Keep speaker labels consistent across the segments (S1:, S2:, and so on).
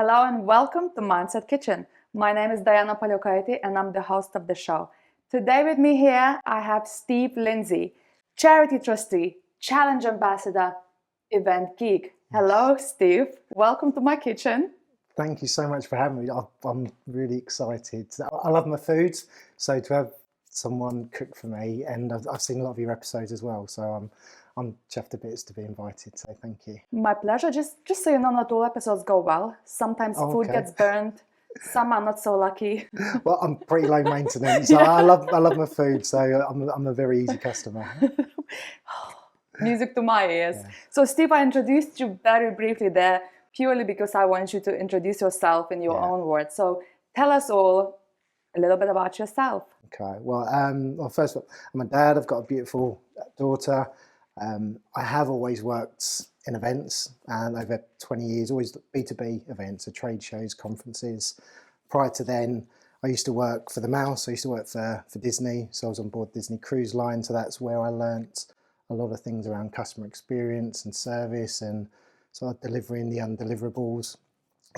S1: Hello and welcome to Mindset Kitchen. My name is Diana Paliokaite and I'm the host of the show. Today with me here I have Steve Lindsey, charity trustee, challenge ambassador, event geek. Hello Steve, welcome to my kitchen.
S2: Thank you so much for having me. I'm really excited. I love my food, so to have someone cook for me, and I've seen a lot of your episodes as well, so I'm chuffed to bits to be invited, so thank you.
S1: My pleasure. Just so you know, not all episodes go well. Sometimes food gets burned, some are not so lucky.
S2: Well, I'm pretty low maintenance, so I love my food, so I'm a very easy customer.
S1: Music to my ears.
S2: Yeah.
S1: So Steve, I introduced you very briefly there purely because I want you to introduce yourself in your own words. So tell us all a little bit about yourself.
S2: Okay. Well, first of all, I'm a dad. I've got a beautiful daughter. I have always worked in events, and over 20 years, always B2B events, so trade shows, conferences. Prior to then, I used to work for the Mouse. I used to work for Disney, so I was on board Disney Cruise Line. So that's where I learnt a lot of things around customer experience and service, and sort of delivering the undeliverables.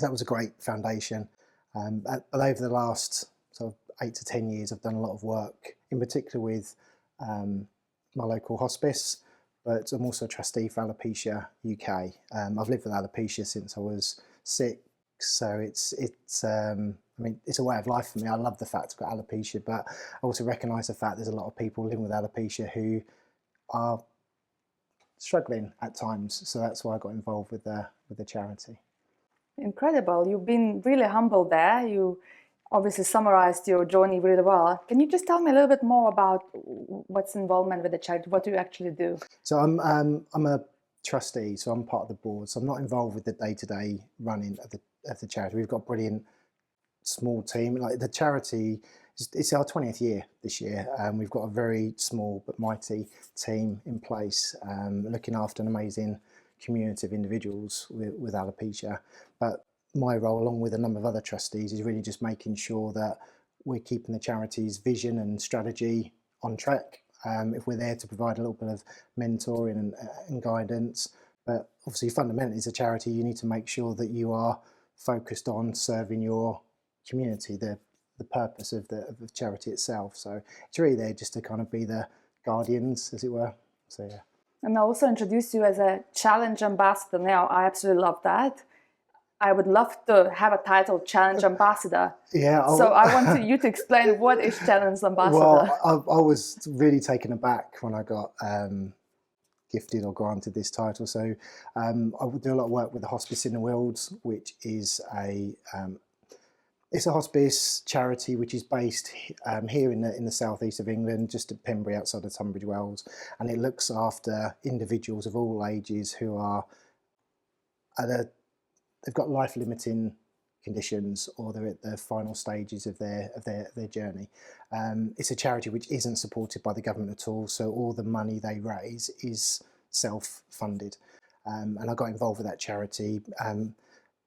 S2: That was a great foundation. But over the last sort of 8 to 10 years, I've done a lot of work, in particular with my local hospice, but I'm also a trustee for Alopecia UK. I've lived with alopecia since I was 6, so it's a way of life for me. I love the fact I've got alopecia, but I also recognise the fact there's a lot of people living with alopecia who are struggling at times. So that's why I got involved with the charity.
S1: Incredible. You've been really humble there. You obviously summarized your journey really well. Can you just tell me a little bit more about what's involvement with the charity? What do you actually do?
S2: So I'm a trustee, so I'm part of the board. So I'm not involved with the day-to-day running of the charity. We've got a brilliant small team. Like the charity, it's our 20th year this year. We've got a very small but mighty team in place, looking after an amazing community of individuals with alopecia. But my role, along with a number of other trustees, is really just making sure that we're keeping the charity's vision and strategy on track. If we're there to provide a little bit of mentoring and guidance, but obviously fundamentally as a charity, you need to make sure that you are focused on serving your community, the purpose of the charity itself. So it's really there just to kind of be the guardians, as it were. So yeah.
S1: And I also introduced you as a challenge ambassador. Now, I absolutely love that. I would love to have a title, challenge ambassador.
S2: Yeah.
S1: So I want you to explain what is challenge ambassador.
S2: Well, I was really taken aback when I got gifted or granted this title. So I would do a lot of work with the Hospice in the Weald, which is it's a hospice charity which is based here in the southeast of England, just at Pembury, outside of Tunbridge Wells, and it looks after individuals of all ages who are they've got life-limiting conditions, or they're at the final stages of their journey. It's a charity which isn't supported by the government at all, so all the money they raise is self-funded. And I got involved with that charity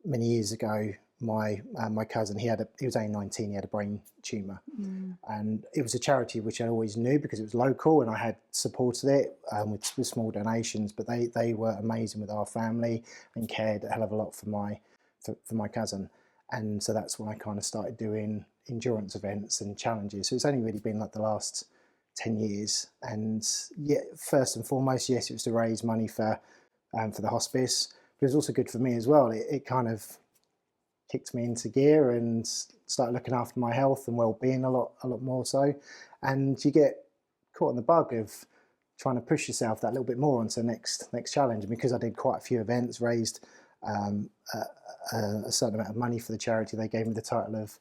S2: many years ago. My cousin, he was only 19, he had a brain tumour, and it was a charity which I always knew because it was local and I had supported it with small donations, but they were amazing with our family and cared a hell of a lot for my cousin. And so that's when I kind of started doing endurance events and challenges. So it's only really been like the last 10 years. And yeah, first and foremost, yes, it was to raise money for the hospice, but it was also good for me as well. It kind of kicked me into gear and started looking after my health and well-being a lot more so. And you get caught in the bug of trying to push yourself that little bit more onto the next challenge. And because I did quite a few events, raised a certain amount of money for the charity, they gave me the title of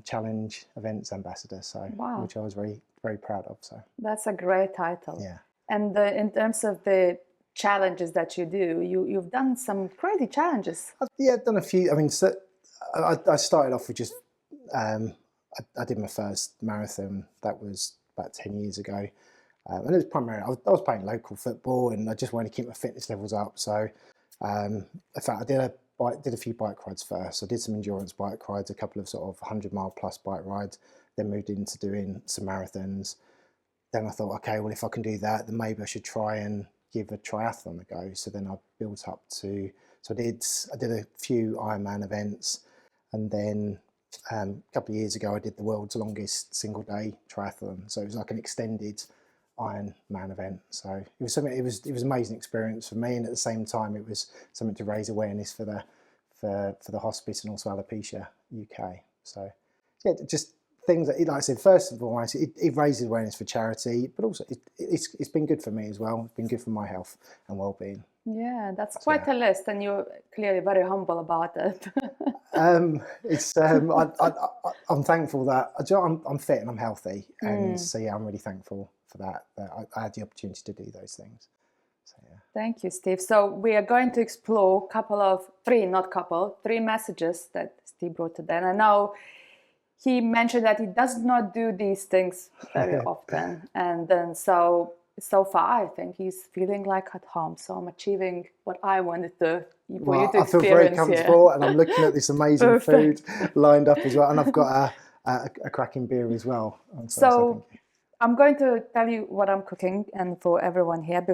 S2: Challenge Events Ambassador, so wow, which I was very, very proud of. So
S1: that's a great title.
S2: Yeah.
S1: And in terms of the challenges that you do, you've done some crazy challenges.
S2: Yeah, I've done a few. I mean, so I started off with just I did my first marathon. That was about 10 years ago, and it was primarily I was playing local football, and I just wanted to keep my fitness levels up. So in fact, I did a few bike rides first. I did some endurance bike rides, a couple of sort of 100-mile plus bike rides, then moved into doing some marathons. Then I thought, okay, well, if I can do that, then maybe I should try and give a triathlon a go. So then I built up to So I did a few Ironman events, and then a couple of years ago I did the world's longest single day triathlon. So it was like an extended Ironman event. So it was something. It was an amazing experience for me, and at the same time it was something to raise awareness for the Hospice and also Alopecia UK. So yeah, just things that, like I said, first of all, it raises awareness for charity, but also it's been good for me as well. It's been good for my health and well-being.
S1: Yeah, that's quite a list, and you're clearly very humble about it.
S2: I'm thankful that I'm fit and I'm healthy, and so yeah, I'm really thankful for that I had the opportunity to do those things. So yeah.
S1: Thank you, Steve. So we are going to explore three messages that Steve brought today. And I know he mentioned that he does not do these things very often, and then so far I think he's feeling like at home. So I'm achieving what I wanted for you to experience.
S2: I feel very comfortable, and I'm looking at this amazing food lined up as well, and I've got a cracking beer as well.
S1: So I'm going to tell you what I'm cooking, and for everyone here,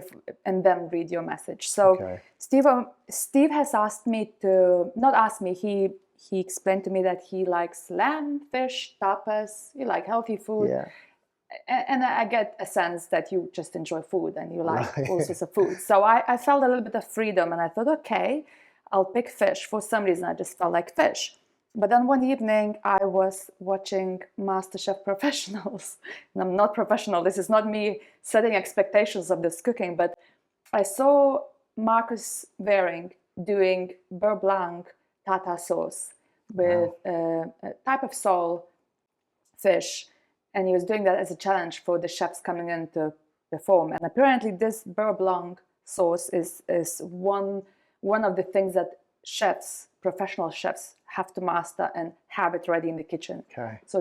S1: and then read your message. So okay. Steve has asked me to, not asked me, he explained to me that he likes lamb, fish, tapas, you like healthy food.
S2: Yeah.
S1: And I get a sense that you just enjoy food and you like all sorts of food. So I felt a little bit of freedom, and I thought, okay, I'll pick fish. For some reason, I just felt like fish. But then one evening, I was watching MasterChef Professionals. And I'm not professional. This is not me setting expectations of this cooking, but I saw Marcus Waring doing beurre blanc tartar sauce with a type of sole fish. And he was doing that as a challenge for the chefs coming in to perform. And apparently this beurre blanc sauce is one of the things that professional chefs have to master and have it ready in the kitchen.
S2: Okay.
S1: So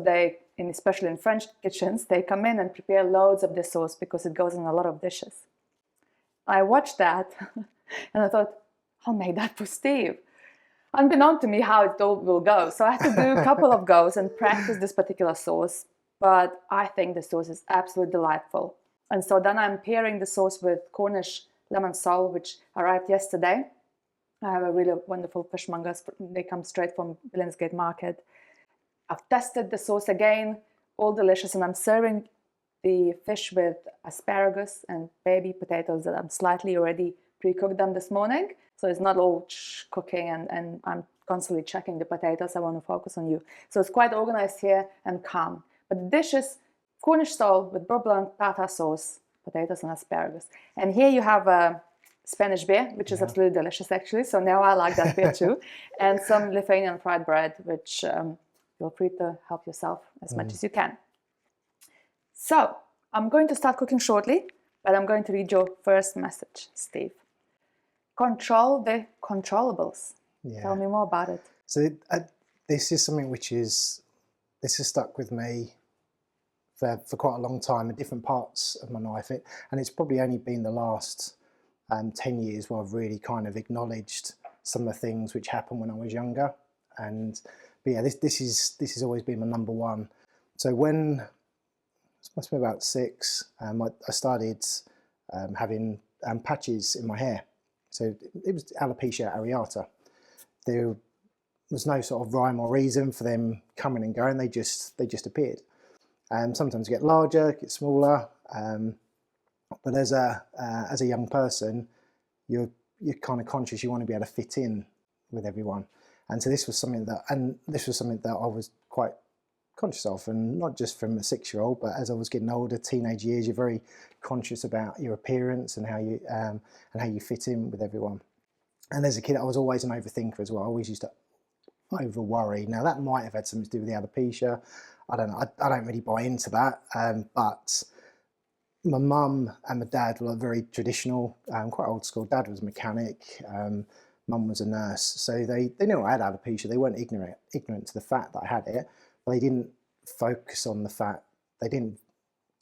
S1: especially in French kitchens, they come in and prepare loads of this sauce because it goes in a lot of dishes. I watched that and I thought, I'll make that for Steve. Unbeknown to me how it all will go. So I had to do a couple of goes and practice this particular sauce. But I think the sauce is absolutely delightful. And so then I'm pairing the sauce with Cornish lemon sole, which arrived yesterday. I have a really wonderful fishmongers. They come straight from Billingsgate Market. I've tested the sauce again, all delicious. And I'm serving the fish with asparagus and baby potatoes that I'm slightly already pre-cooked them this morning. So it's not all cooking and I'm constantly checking the potatoes. I want to focus on you. So it's quite organized here and calm. But the dish is Cornish sole with beurre blanc tartar sauce, potatoes and asparagus. And here you have a Spanish beer, which is absolutely delicious actually. So now I like that beer too. And some Lithuanian fried bread, which feel free to help yourself as much as you can. So I'm going to start cooking shortly, but I'm going to read your first message, Steve. Control the controllables. Yeah. Tell me more about it.
S2: So this is something this has stuck with me for quite a long time in different parts of my life. And it's probably only been the last 10 years where I've really kind of acknowledged some of the things which happened when I was younger. But yeah, this has always been my number one. So when it must be about 6, I started having patches in my hair. So it was alopecia areata. There was no sort of rhyme or reason for them coming and going. They just appeared. Sometimes get larger, get smaller. But as a young person, you're kind of conscious. You want to be able to fit in with everyone. And so this was something that I was quite conscious of, and not just from a 6-year-old, but as I was getting older, teenage years, you're very conscious about your appearance and how you fit in with everyone. And as a kid, I was always an overthinker as well. I always used to over worry. Now that might have had something to do with the alopecia. I don't know. I don't really buy into that. But my mum and my dad were very traditional, quite old school. Dad was a mechanic. Mum was a nurse. So they knew I had alopecia. They weren't ignorant to the fact that I had it. But they didn't focus on the fact. They didn't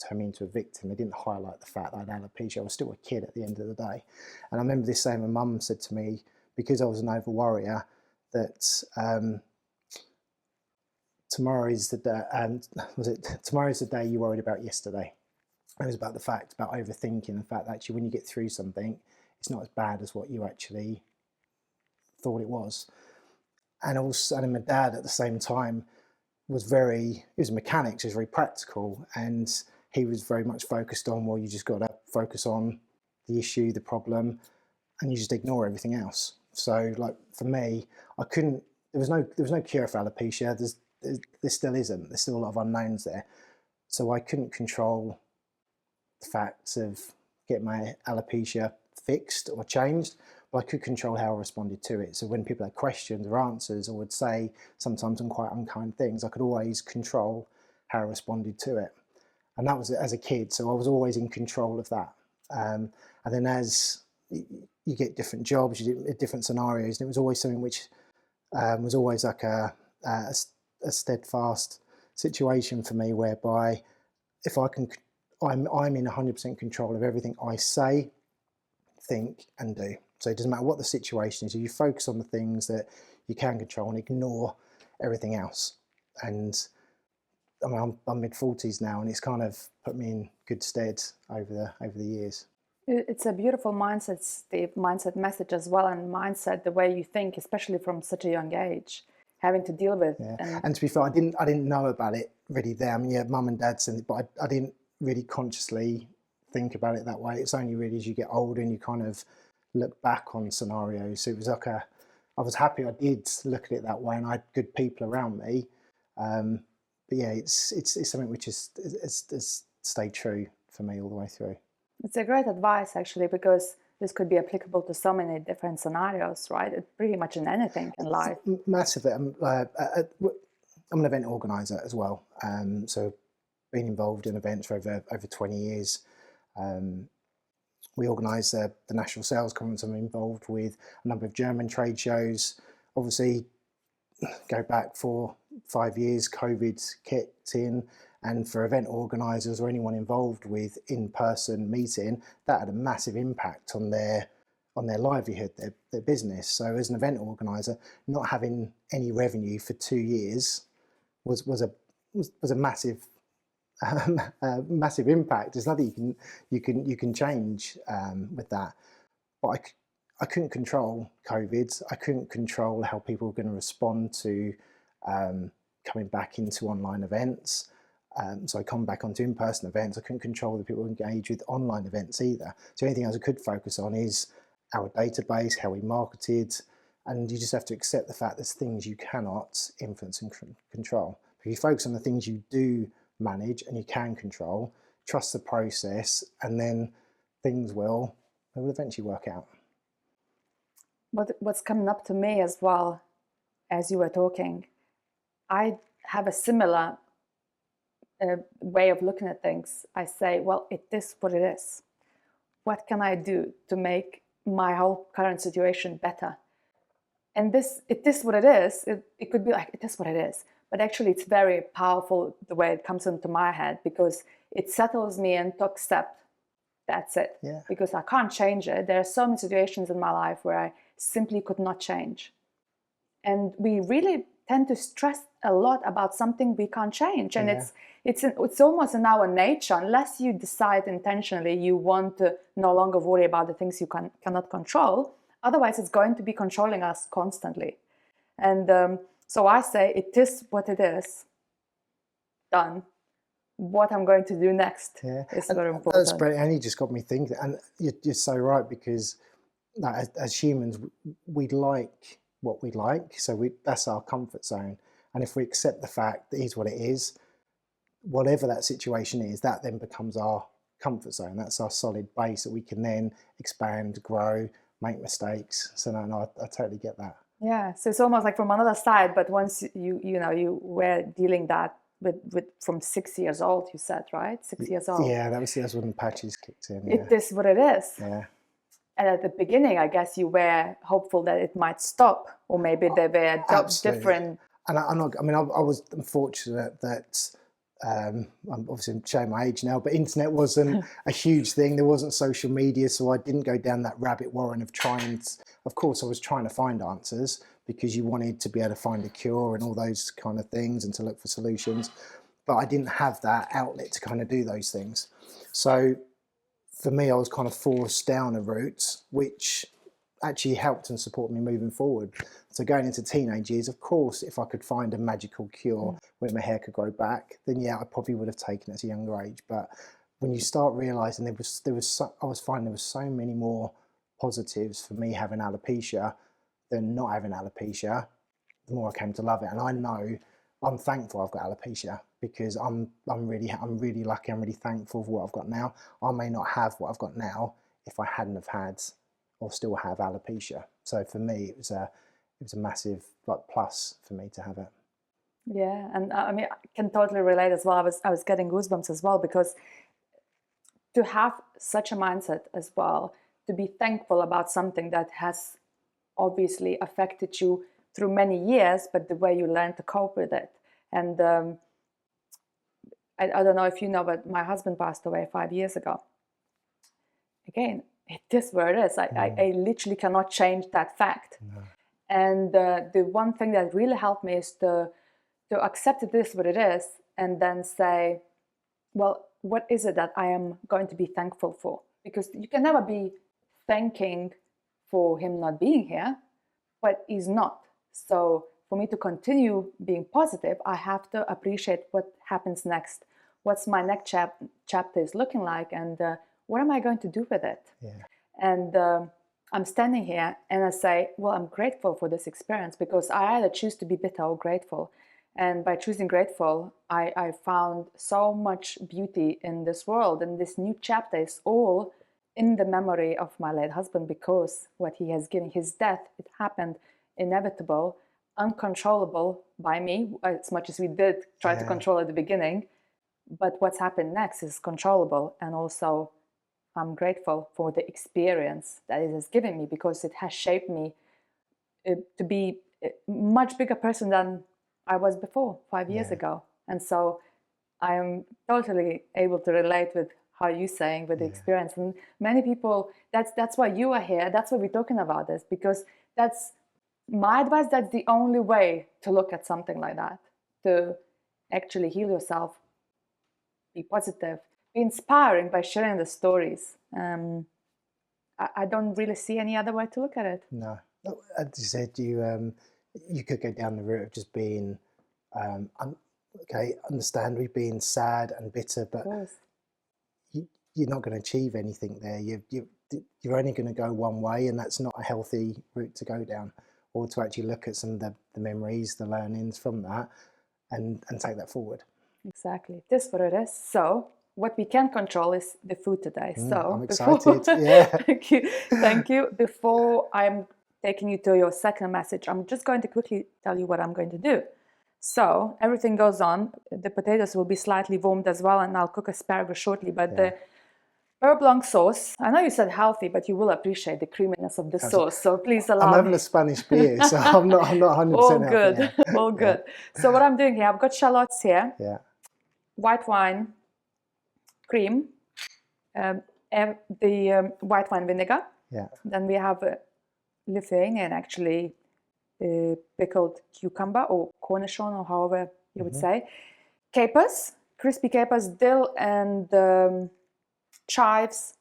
S2: turn me into a victim. They didn't highlight the fact that I had alopecia. I was still a kid at the end of the day. And I remember this saying, my mum said to me, because I was an over worrier, that tomorrow is the day. Tomorrow's the day you worried about yesterday. It was about the fact about overthinking, the fact that actually when you get through something, it's not as bad as what you actually thought it was. And also, and my dad at the same time was he was a mechanic, so he was very practical, and he was very much focused on, well, you just got to focus on the issue, the problem, and you just ignore everything else. So like for me, there was no cure for alopecia. There still isn't. There's still a lot of unknowns there. So I couldn't control the facts of getting my alopecia fixed or changed, but I could control how I responded to it. So when people had questions or answers, or would say sometimes some quite unkind things, I could always control how I responded to it. And that was as a kid, so I was always in control of that. And then as you get different jobs, you get different scenarios, and it was always something which was always like a steadfast situation for me, whereby if I'm in 100% control of everything I say, think and do. So it doesn't matter what the situation is, you focus on the things that you can control and ignore everything else. And I mean, I'm mid-40s now, and it's kind of put me in good stead over the years.
S1: It's a beautiful mindset, Steve, mindset message as well, and mindset, the way you think, especially from such a young age, having to deal with.
S2: Yeah. And to be fair, I didn't know about it really there. I mean, yeah, mum and dad said it, but I didn't really consciously think about it that way. It's only really as you get older and you kind of look back on scenarios. So it was like I was happy I did look at it that way, and I had good people around me. But yeah, it's something which has stayed true for me all the way through.
S1: It's a great advice, actually, because this could be applicable to so many different scenarios, right? It's pretty much in anything in life.
S2: Massively. I'm an event organiser as well. So been involved in events for over 20 years. We organise the National Sales Conference. I'm involved with a number of German trade shows. Obviously, go back 4-5 years, COVID kicked in, and for event organisers or anyone involved with in-person meeting, that had a massive impact on their livelihood, their business. So as an event organiser, not having any revenue for 2 years was a massive massive impact. There's nothing you can change with that. But I couldn't control COVID. I couldn't control how people were going to respond to coming back into online events. So I come back onto in-person events. I couldn't control the people who engage with online events either. So anything else I could focus on is our database, how we marketed, and you just have to accept the fact there's things you cannot influence and control. If you focus on the things you do manage and you can control, trust the process, and then things will eventually work out.
S1: What's coming up to me as well, as you were talking, I have a similar way of looking at things. I say, well, it is what it is. What can I do to make my whole current situation better? And it is what it is. It could be like, it is what it is. But actually, it's very powerful the way it comes into my head, because it settles me and to accept that's it.
S2: Yeah.
S1: Because I can't change it. There are so many situations in my life where I simply could not change. And we really tend to stress a lot about something we can't change. And
S2: Yeah.
S1: it's almost in our nature, unless you decide intentionally you want to no longer worry about the things you cannot control. Otherwise, it's going to be controlling us constantly. And so I say, it is what it is. Done. What I'm going to do next is very important.
S2: That's brilliant. And you just got me thinking. And you're so right, because as humans, we like what we like. So that's our comfort zone. And if we accept the fact that it is what it is, whatever that situation is, that then becomes our comfort zone. That's our solid base that we can then expand, grow, make mistakes. So no, I totally get that.
S1: Yeah, so it's almost like from another side, but once you were dealing that with from 6 years old, you said, right? 6 years old.
S2: Yeah, that's when the patches kicked in.
S1: It is what it is.
S2: Yeah.
S1: And at the beginning, I guess you were hopeful that it might stop, or maybe they were different.
S2: And I was unfortunate that I'm obviously showing my age now, but internet wasn't a huge thing. There wasn't social media, so I didn't go down that rabbit warren of trying. Of course, I was trying to find answers, because you wanted to be able to find a cure and all those kind of things, and to look for solutions. But I didn't have that outlet to kind of do those things. So for me, I was kind of forced down a route which actually helped and supported me moving forward. So going into teenage years, of course, if I could find a magical cure where my hair could grow back, then yeah, I probably would have taken it at a younger age. But when you start realising I was finding there was so many more positives for me having alopecia than not having alopecia, the more I came to love it. And I know I'm thankful I've got alopecia, because I'm really lucky. I'm really thankful for what I've got now. I may not have what I've got now if I hadn't have had or still have alopecia. So for me, it was a massive plus for me to have it.
S1: Yeah, and I mean, I can totally relate as well. I was getting goosebumps as well, because to have such a mindset as well, to be thankful about something that has obviously affected you through many years, but the way you learn to cope with it. And I don't know if you know, but my husband passed away 5 years ago. Again, it is where it is. I literally cannot change that fact.
S2: No.
S1: And the one thing that really helped me is to accept it is what it is, and then say, well, what is it that I am going to be thankful for? Because you can never be thanking for him not being here, but he's not. So for me to continue being positive, I have to appreciate what happens next. What's my next chapter is looking like, and what am I going to do with it?
S2: Yeah.
S1: And I'm standing here and I say, well, I'm grateful for this experience, because I either choose to be bitter or grateful. And by choosing grateful, I found so much beauty in this world. And this new chapter is all in the memory of my late husband, because what he has given, his death, it happened inevitable, uncontrollable by me, as much as we did try to control at the beginning. But what's happened next is controllable. And also, I'm grateful for the experience that it has given me, because it has shaped me to be a much bigger person than I was before 5 years ago. And so I am totally able to relate with how you're saying with the experience. And many people, that's why you are here. That's why we're talking about this, because that's my advice. That's the only way to look at something like that, to actually heal yourself, be positive, be inspiring by sharing the stories. I don't really see any other way to look at it.
S2: No, as you said, you could go down the route of just being, understandably being sad and bitter, but you're not going to achieve anything there. You're only going to go one way, and that's not a healthy route to go down. Or to actually look at some of the memories, the learnings from that, and take that forward.
S1: Exactly, this what it is. So what we can control is the food today. So
S2: I'm excited. Yeah.
S1: Thank you. Before I'm taking you to your second message, I'm just going to quickly tell you what I'm going to do. So everything goes on. The potatoes will be slightly warmed as well, and I'll cook asparagus shortly. But the beurre blanc sauce, I know you said healthy, but you will appreciate the creaminess of the sauce. So please allow me.
S2: I'm having a Spanish beer, so I'm not 100%
S1: all good.
S2: healthy.
S1: All good. So what I'm doing here, I've got shallots here.
S2: Yeah.
S1: White wine, cream, the white wine vinegar.
S2: Yeah.
S1: Then we have Lithuanian, actually, pickled cucumber or cornichon, or however you would say. Capers, crispy capers, dill, and chives,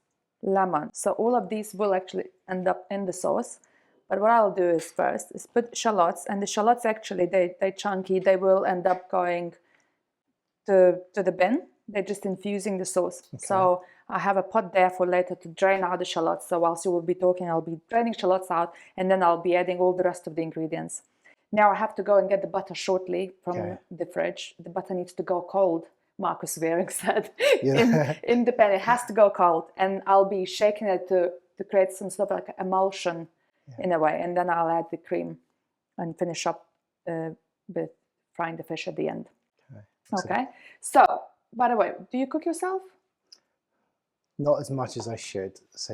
S1: lemon. So all of these will actually end up in the sauce. But what I'll do is first is put shallots, and the shallots actually, they're chunky. They will end up going to the bin. They're just infusing the sauce. Okay. So I have a pot there for later to drain out the shallots. So whilst you will be talking, I'll be draining shallots out, and then I'll be adding all the rest of the ingredients. Now I have to go and get the butter shortly from the fridge. The butter needs to go cold, Marcus Waring said. in the pan, it has to go cold, and I'll be shaking it to create some sort of like emulsion in a way, and then I'll add the cream and finish up with frying the fish at the end. Okay. So, by the way, do you cook yourself?
S2: Not as much as I should. So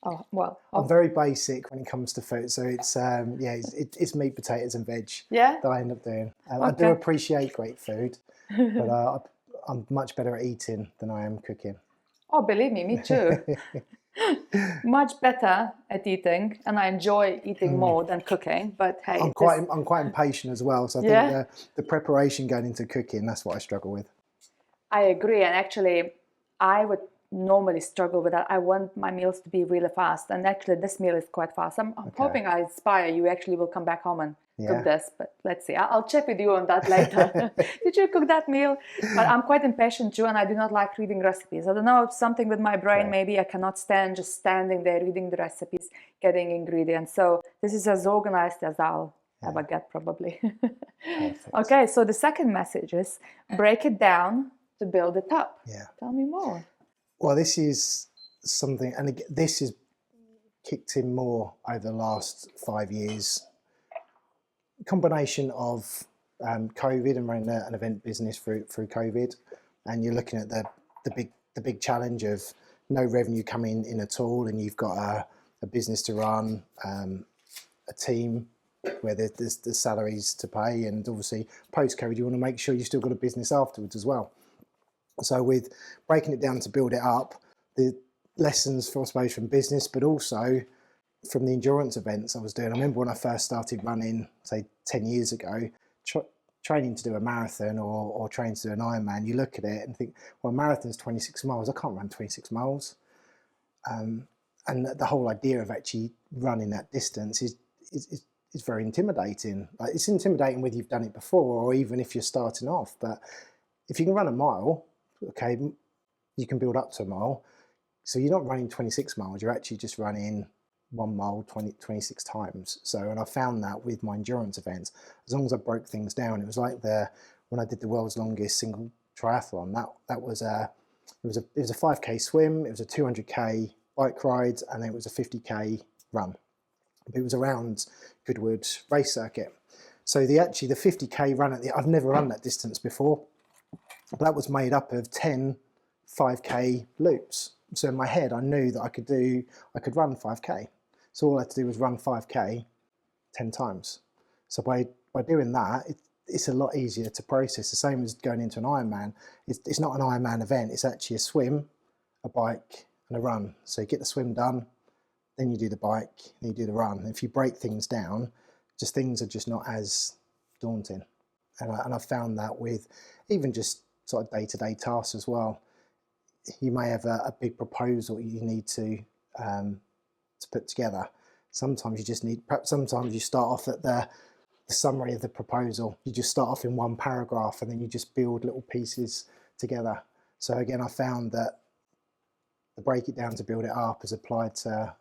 S2: I'm very basic when it comes to food. So it's meat, potatoes, and veg that I end up doing. I do appreciate great food, but I'm much better at eating than I am cooking.
S1: Oh, believe me too. Much better at eating, and I enjoy eating more than cooking. But hey,
S2: I'm quite impatient as well. So I think the preparation going into cooking, that's what I struggle with.
S1: I agree, and actually, I would normally struggle with that. I want my meals to be really fast, and actually this meal is quite fast. I'm hoping I inspire you actually will come back home and cook this, but let's see. I'll check with you on that later. Did you cook that meal? But I'm quite impatient too, and I do not like reading recipes. I don't know, something with my brain, maybe I cannot stand just standing there reading the recipes, getting ingredients. So this is as organized as I'll ever get, probably.
S2: Perfect.
S1: Okay, so the second message is break it down to build it up.
S2: Yeah.
S1: Tell me more.
S2: Well, this is something, and again, this has kicked in more over the last 5 years. Combination of COVID and running an event business through COVID, and you're looking at the big challenge of no revenue coming in at all, and you've got a business to run, a team where there's salaries to pay, and obviously post-COVID you want to make sure you've still got a business afterwards as well. So with breaking it down to build it up, the lessons I suppose from business, but also from the endurance events I was doing. I remember when I first started running, say 10 years ago, training to do a marathon or training to do an Ironman, you look at it and think, well, a marathon's 26 miles, I can't run 26 miles. And the whole idea of actually running that distance is very intimidating. Like, it's intimidating whether you've done it before or even if you're starting off, but if you can run a mile, okay, you can build up to a mile. So you're not running 26 miles, you're actually just running 1 mile 26 times. So, and I found that with my endurance events, as long as I broke things down, it was like when I did the world's longest single triathlon, it was a 5k swim, it was a 200k bike ride, and then it was a 50k run. It was around Goodwood race circuit. So the 50k run I've never run that distance before. That was made up of 10 5k loops. So in my head, I knew that I could run 5k. So all I had to do was run 5k 10 times. So by doing that, it's a lot easier to process. The same as going into an Ironman. It's not an Ironman event. It's actually a swim, a bike, and a run. So you get the swim done, then you do the bike, then you do the run. And if you break things down, things are just not as daunting. And I found that with even just sort of day-to-day tasks as well. You may have a big proposal you need to put together. Sometimes sometimes you start off at the summary of the proposal. You just start off in one paragraph and then you just build little pieces together. So again, I found that the break it down to build it up is applied to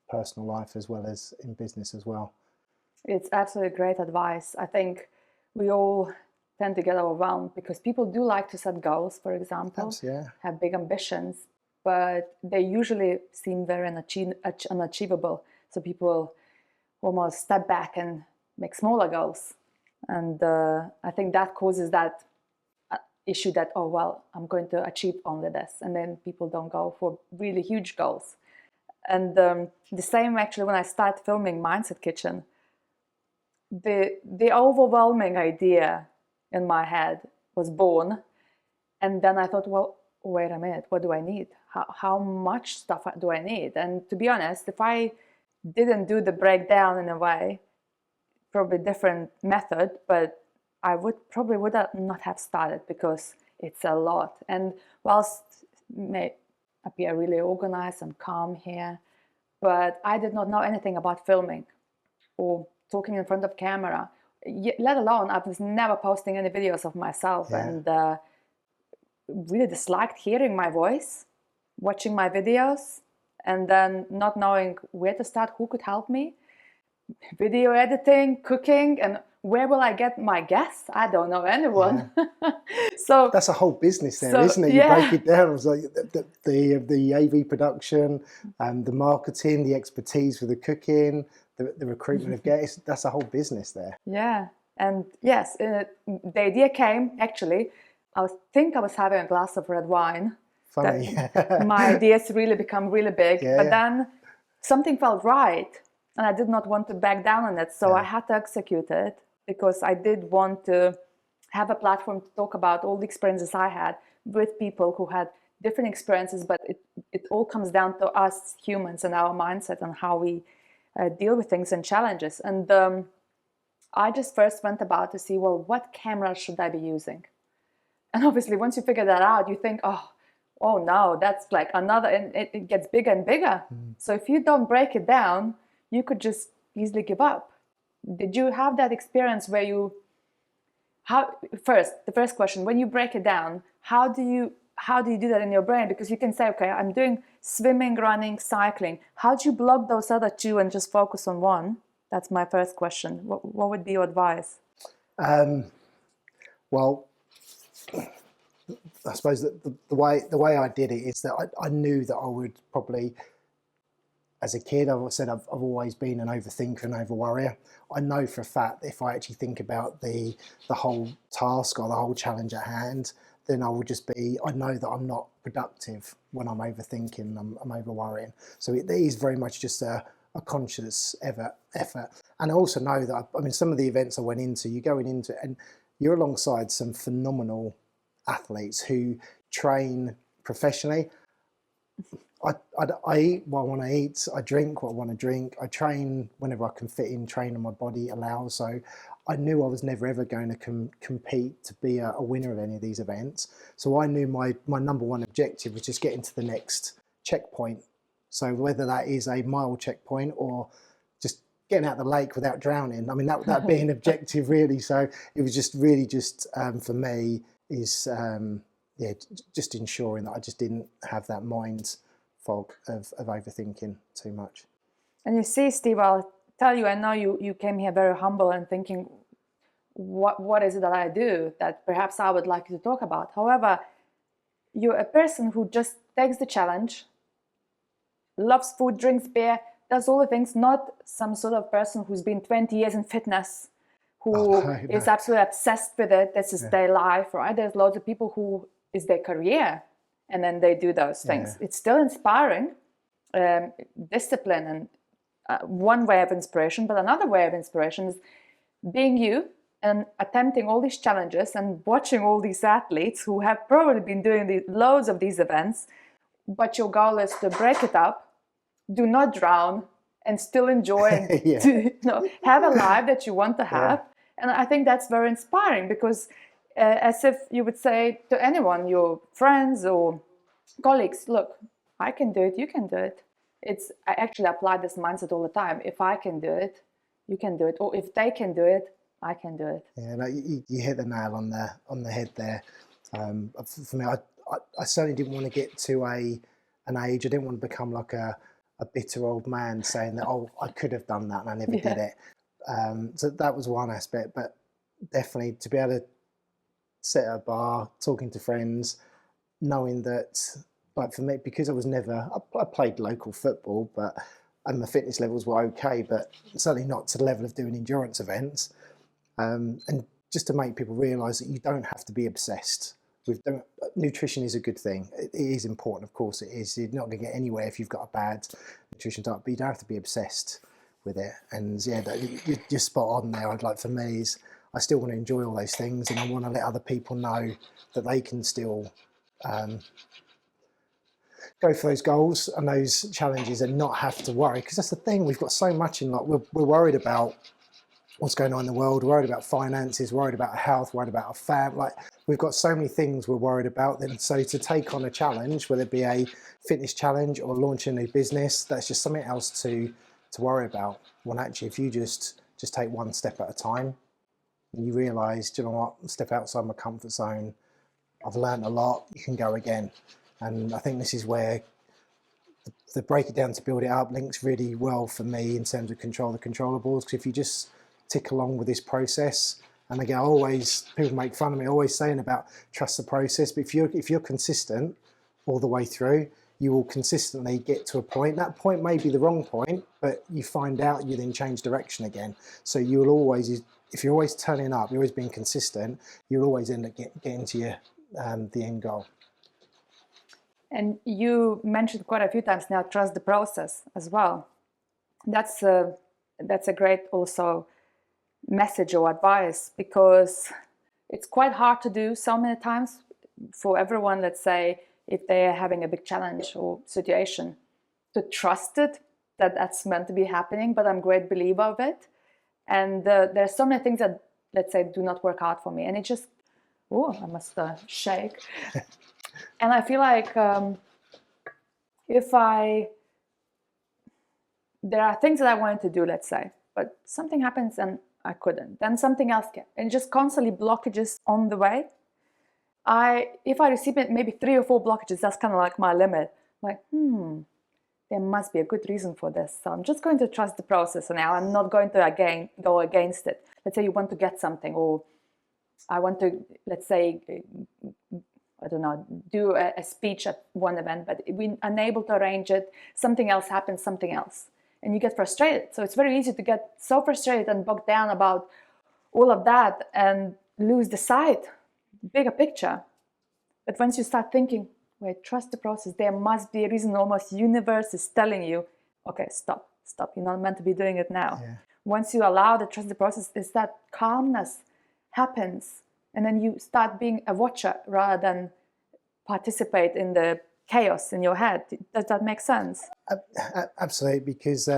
S2: personal life as well as in business as well.
S1: It's absolutely great advice. I think we all tend to get overwhelmed because people do like to set goals, for example, have big ambitions, but they usually seem very unachievable. So people almost step back and make smaller goals. And I think that causes that issue that, oh, well, I'm going to achieve only this. And then people don't go for really huge goals. And the same actually when I started filming Mindset Kitchen, the overwhelming idea in my head was born, and then I thought, well, wait a minute, what do I need? How much stuff do I need? And to be honest, if I didn't do the breakdown in a way, probably different method, but I would not have started because it's a lot. And whilst it may appear really organized and calm here, but I did not know anything about filming or talking in front of camera, let alone I was never posting any videos of myself, and really disliked hearing my voice, watching my videos, and then not knowing where to start, who could help me, video editing, cooking, and where will I get my guests? I don't know anyone. So
S2: that's a whole business there, isn't it? You break it down. It was like the AV production, the marketing, the expertise for the cooking, the recruitment of guests. That's a whole business there.
S1: Yeah, and yes, the idea came actually. I think I was having a glass of red wine.
S2: Funny.
S1: My ideas really become really big, but then something felt right, and I did not want to back down on it. So I had to execute it because I did want to have a platform to talk about all the experiences I had with people who had different experiences, but it all comes down to us humans and our mindset and how we deal with things and challenges. And I just first went about to see, well, what camera should I be using? And obviously, once you figure that out, you think, oh, oh no, that's like another, and it gets bigger and bigger. So if you don't break it down, you could just easily give up. Did you have that experience where you, the first question, when you break it down, how do you do that in your brain? Because you can say, okay, I'm doing swimming, running, cycling. How do you block those other two and just focus on one? That's my first question. What would be your advice?
S2: Well, I suppose that the way I did it is that I knew that I would probably, as a kid, I've always been an overthinker and over-worrier. I know for a fact that if I actually think about the whole task or the whole challenge at hand, then I know that I'm not productive when I'm overthinking, I'm over-worrying. So it is very much just a conscious effort. And I also know that, some of the events I went into, you're going into it and you're alongside some phenomenal athletes who train professionally. I eat what I want to eat. I drink what I want to drink. I train whenever I can fit in, training my body allows. So I knew I was never ever going to compete to be a winner of any of these events. So I knew my number one objective was just getting to the next checkpoint. So whether that is a mile checkpoint or just getting out of the lake without drowning, that being an objective really. So it was just really for me is just ensuring that I just didn't have that mind fog of overthinking too much.
S1: And you see, Steve, I'll tell you, I know you came here very humble and thinking, what is it that I do that perhaps I would like you to talk about? However, you're a person who just takes the challenge, loves food, drinks beer, does all the things, not some sort of person who's been 20 years in fitness, who is absolutely obsessed with it. This is their life, right? There's loads of people who is their career and then they do those things. It's still inspiring, discipline, and one way of inspiration. But another way of inspiration is being you and attempting all these challenges and watching all these athletes who have probably been doing loads of these events, but your goal is to break it up, do not drown, and still enjoy and have a life that you want to have. And I think that's very inspiring because as if you would say to anyone, your friends or colleagues, look, I can do it, you can do it. I actually apply this mindset all the time. If I can do it, you can do it. Or if they can do it, I can do it.
S2: Yeah, no, you hit the nail on the head there. For me, I certainly didn't want to get to an age. I didn't want to become like a bitter old man saying that, oh, I could have done that and I never did it. So that was one aspect, but definitely to be able to sit at a bar, talking to friends, knowing that, like for me, because I played local football, and my fitness levels were okay, but certainly not to the level of doing endurance events. And just to make people realise that you don't have to be obsessed with nutrition is a good thing. It is important, of course it is. You're not going to get anywhere if you've got a bad nutrition diet, but you don't have to be obsessed with it. And you're spot on there. For me is I still want to enjoy all those things, and I want to let other people know that they can still go for those goals and those challenges and not have to worry. Because that's the thing, we've got so much in we're worried about what's going on in the world, worried about finances, worried about our health, worried about our family. We've got so many things we're worried about. Then, so to take on a challenge, whether it be a fitness challenge or launching a new business, that's just something else to worry about. When actually, if you just take one step at a time, and you realise, do you know what, step outside my comfort zone. I've learned a lot. You can go again. And I think this is where the break it down to build it up links really well for me in terms of control the controllables. Because if you just tick along with this process, and again, people make fun of me always saying about trust the process, but if you're consistent all the way through, you will consistently get to a point. That point may be the wrong point, but you find out, you then change direction again. So you will always, if you're always turning up, you're always being consistent, you'll always end up getting to your the end goal.
S1: And you mentioned quite a few times now, trust the process as well. That's a great also message or advice, because it's quite hard to do so many times for everyone, let's say, if they're having a big challenge or situation, to trust it, that's meant to be happening, but I'm a great believer of it. And there's so many things that, let's say, do not work out for me. And it just, I must shake. And I feel like if there are things that I wanted to do, let's say, but something happens and I couldn't, then something else can, and just constantly blockages on the way. If I receive maybe 3 or 4 blockages, that's kind of like my limit. Like, there must be a good reason for this. So I'm just going to trust the process now. I'm not going to go against it. Let's say you want to get something, or I want to, let's say, I don't know, do a speech at one event, but we're unable to arrange it. Something else happens, something else. And you get frustrated. So it's very easy to get so frustrated and bogged down about all of that and lose the sight, bigger picture. But once you start thinking, wait, trust the process, there must be a reason, almost universe is telling you, okay, stop, you're not meant to be doing it now.
S2: Yeah.
S1: Once you allow the trust the process, is that calmness happens, and then you start being a watcher rather than participate in the chaos in your head. Does that make sense?
S2: Absolutely, because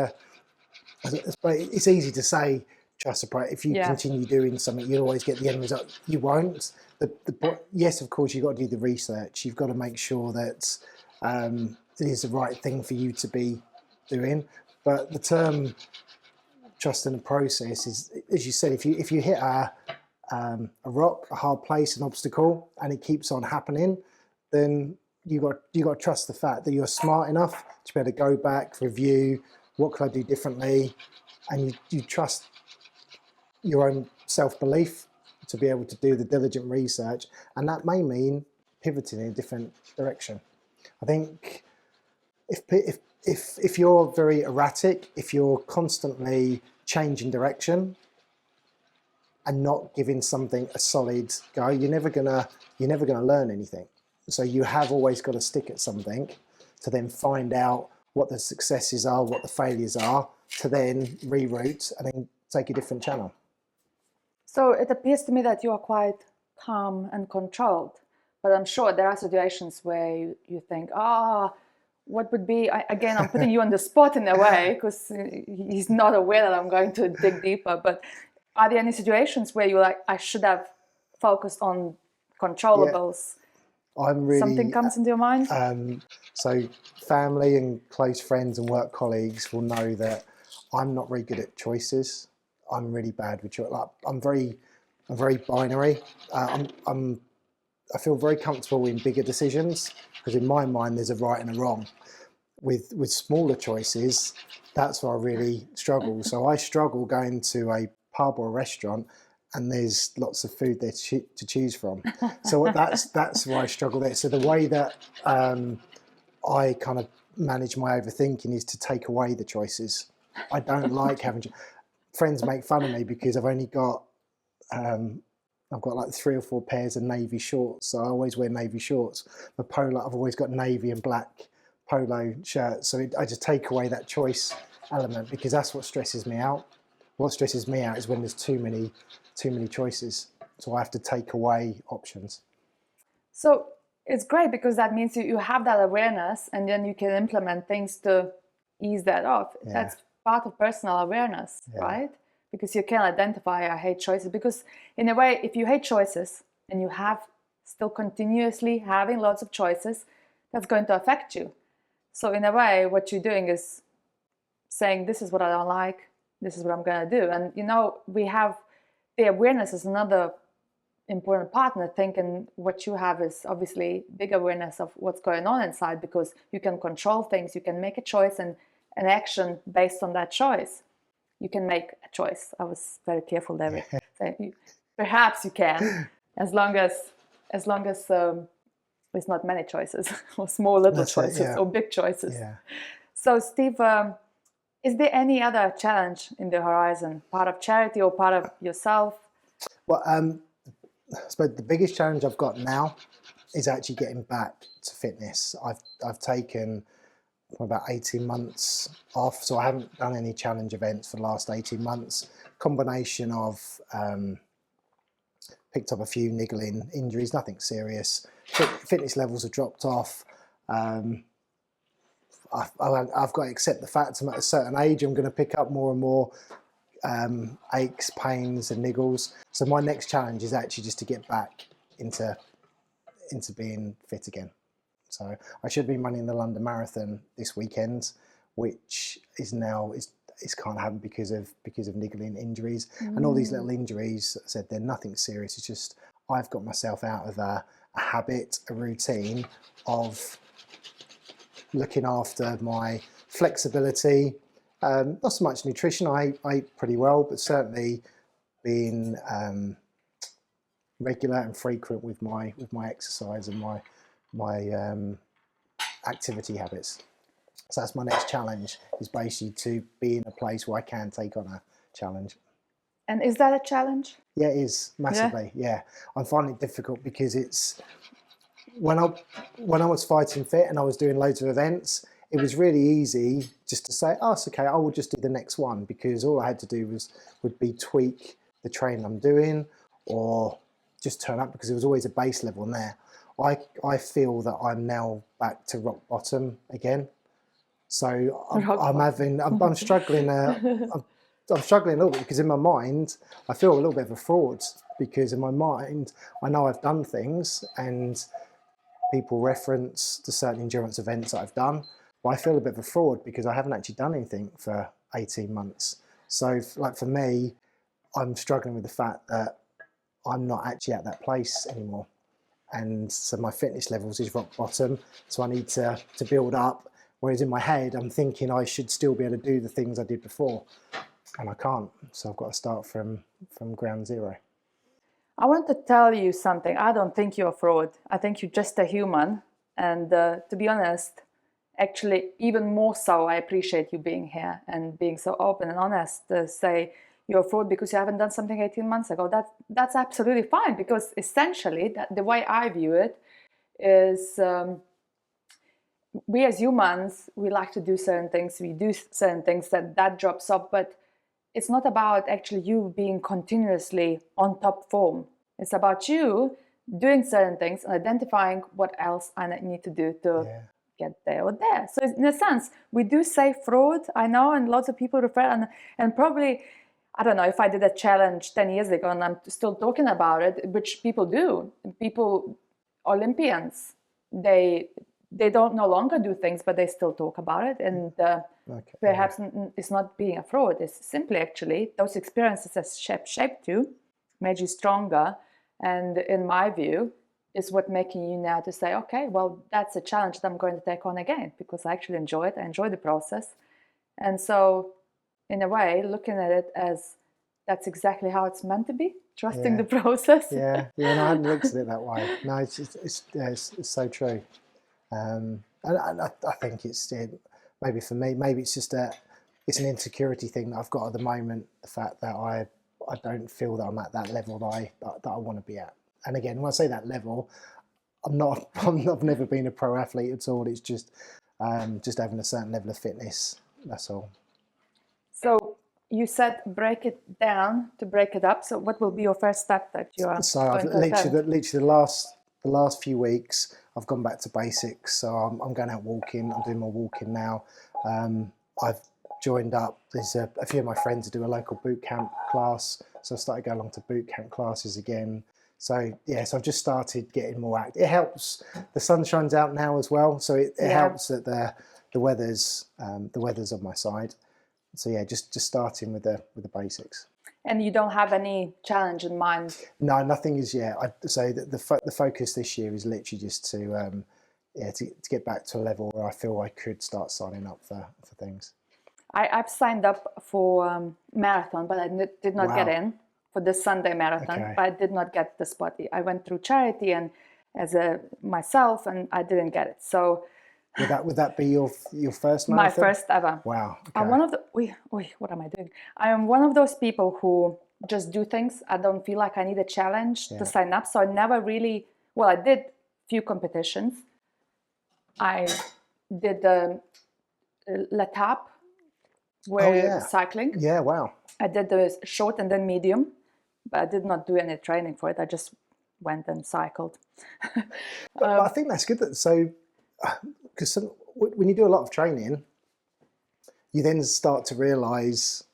S2: it's easy to say trust the process. If you continue doing something, you'll always get the end result. You won't. Yes, of course, you've got to do the research. You've got to make sure that it is the right thing for you to be doing. But the term trust in the process is, as you said, if you hit a rock, a hard place, an obstacle, and it keeps on happening, then you got to trust the fact that you're smart enough to be able to go back, review, what could I do differently, and you trust your own self-belief to be able to do the diligent research, and that may mean pivoting in a different direction. I think if you're very erratic, if you're constantly changing direction and not giving something a solid go, you're never gonna learn anything. So you have always got to stick at something to then find out what the successes are, what the failures are, to then reroute and then take a different channel.
S1: So it appears to me that you are quite calm and controlled, but I'm sure there are situations where you think, what would be, again, I'm putting you on the spot in a way, because he's not aware that I'm going to dig deeper, but are there any situations where you're like, I should have focused on controllables?
S2: Yeah. I'm really,
S1: something comes into your mind?
S2: So family and close friends and work colleagues will know that I'm not very good at choices. I'm really bad with choice. Like, I'm very binary. I feel very comfortable in bigger decisions, because in my mind there's a right and a wrong. With smaller choices, that's where I really struggle. So I struggle going to a pub or a restaurant and there's lots of food there to choose from. So that's why I struggle there. So the way that I kind of manage my overthinking is to take away the choices. I don't like having. Friends make fun of me because I've only got I've got like 3 or 4 pairs of navy shorts, so I always wear navy shorts. The polo, I've always got navy and black polo shirts. So I just take away that choice element, because that's what stresses me out. What stresses me out is when there's too many choices. So I have to take away options.
S1: So it's great, because that means you have that awareness, and then you can implement things to ease that off. Yeah. That's part of personal awareness, right? Because you can identify, I hate choices. Because in a way, if you hate choices and you have still continuously having lots of choices, that's going to affect you. So in a way, what you're doing is saying, this is what I don't like, this is what I'm going to do. And, we have the awareness is another important part. And I think, and what you have is obviously big awareness of what's going on inside, because you can control things, you can make a choice and an action based on that choice. You can make a choice. I was very careful there. Perhaps you can, as long as there's not many choices, or small little choices, or big choices. Yeah. So Steve, is there any other challenge in the horizon, part of charity or part of yourself?
S2: Well, I suppose the biggest challenge I've got now is actually getting back to fitness. I've taken about 18 months off, so I haven't done any challenge events for the last 18 months. Combination of picked up a few niggling injuries, nothing serious. Fitness levels have dropped off. I've got to accept the fact I'm at a certain age, I'm going to pick up more and more aches, pains and niggles. So my next challenge is actually just to get back into being fit again. So I should be running the London Marathon this weekend, which is can't happen because of niggling injuries and all these little injuries. I said they're nothing serious. It's just I've got myself out of a habit, a routine of looking after my flexibility. Not so much nutrition. I eat pretty well, but certainly being regular and frequent with my exercise and my activity habits. So that's my next challenge, is basically to be in a place where I can take on a challenge.
S1: And is that a challenge?
S2: Yeah, it is massively. Yeah, I'm finding it difficult because it's when I was fighting fit and I was doing loads of events, it was really easy just to say, oh, it's okay, I will just do the next one, because all I had to do would be tweak the training I'm doing or just turn up, because there was always a base level in there. I feel that I'm now back to rock bottom again. So I'm struggling. I'm struggling a little bit because in my mind I feel a little bit of a fraud, because in my mind I know I've done things and people reference to certain endurance events that I've done, but I feel a bit of a fraud because I haven't actually done anything for 18 months. So like for me, I'm struggling with the fact that I'm not actually at that place anymore. And so my fitness levels is rock bottom. So I need to build up. Whereas in my head, I'm thinking I should still be able to do the things I did before, and I can't. So I've got to start from ground zero.
S1: I want to tell you something. I don't think you're a fraud. I think you're just a human. And to be honest, actually, even more so, I appreciate you being here and being so open and honest to say you're a fraud because you haven't done something 18 months ago. That's absolutely fine, because essentially the way I view it is we as humans, we like to do certain things. We do certain things that drops off, but it's not about actually you being continuously on top form. It's about you doing certain things and identifying what else I need to do to get there or there. So in a sense, we do say fraud, I know, and lots of people refer, and probably, I don't know if I did a challenge 10 years ago and I'm still talking about it, which people do. People, Olympians, they don't no longer do things, but they still talk about it. And perhaps it's not being a fraud. It's simply actually those experiences have shaped you, made you stronger. And in my view, is what making you now to say, okay, well, that's a challenge that I'm going to take on again, because I actually enjoy it. I enjoy the process. And so in a way, looking at it as that's exactly how it's meant to be, trusting the process.
S2: Yeah, no, I hadn't looked at it that way. No, it's so true. And I think it's maybe for me, maybe it's just it's an insecurity thing that I've got at the moment. The fact that I don't feel that I'm at that level that I want to be at. And again, when I say that level, I've never been a pro athlete at all. It's just having a certain level of fitness. That's all.
S1: So you said break it down to break it up. So what will be your first step that you are?
S2: So I've literally the last few weeks, I've gone back to basics. So I'm going out walking. I'm doing more walking now. I've joined up. There's a few of my friends who do a local boot camp class. So I started going along to boot camp classes again. So so I've just started getting more active. It helps. The sun shines out now as well. So it helps that the weather's on my side. So just starting with the basics.
S1: And you don't have any challenge in mind?
S2: No, nothing is yet. So the focus this year is literally just to get back to a level where I feel I could start signing up for things. I've
S1: signed up for marathon, but I did not get in for this Sunday marathon. But I did not get the spot. I went through charity and as myself, and I didn't get it. So.
S2: Would that be your first marathon?
S1: My first ever.
S2: Wow. Okay.
S1: I'm one of the. What am I doing? I am one of those people who just do things. I don't feel like I need a challenge to sign up. So I never really. Well, I did few competitions. I did the L'Etape, where cycling.
S2: Yeah. Wow.
S1: I did the short and then medium, but I did not do any training for it. I just went and cycled.
S2: But I think that's good. Because when you do a lot of training, you then start to realise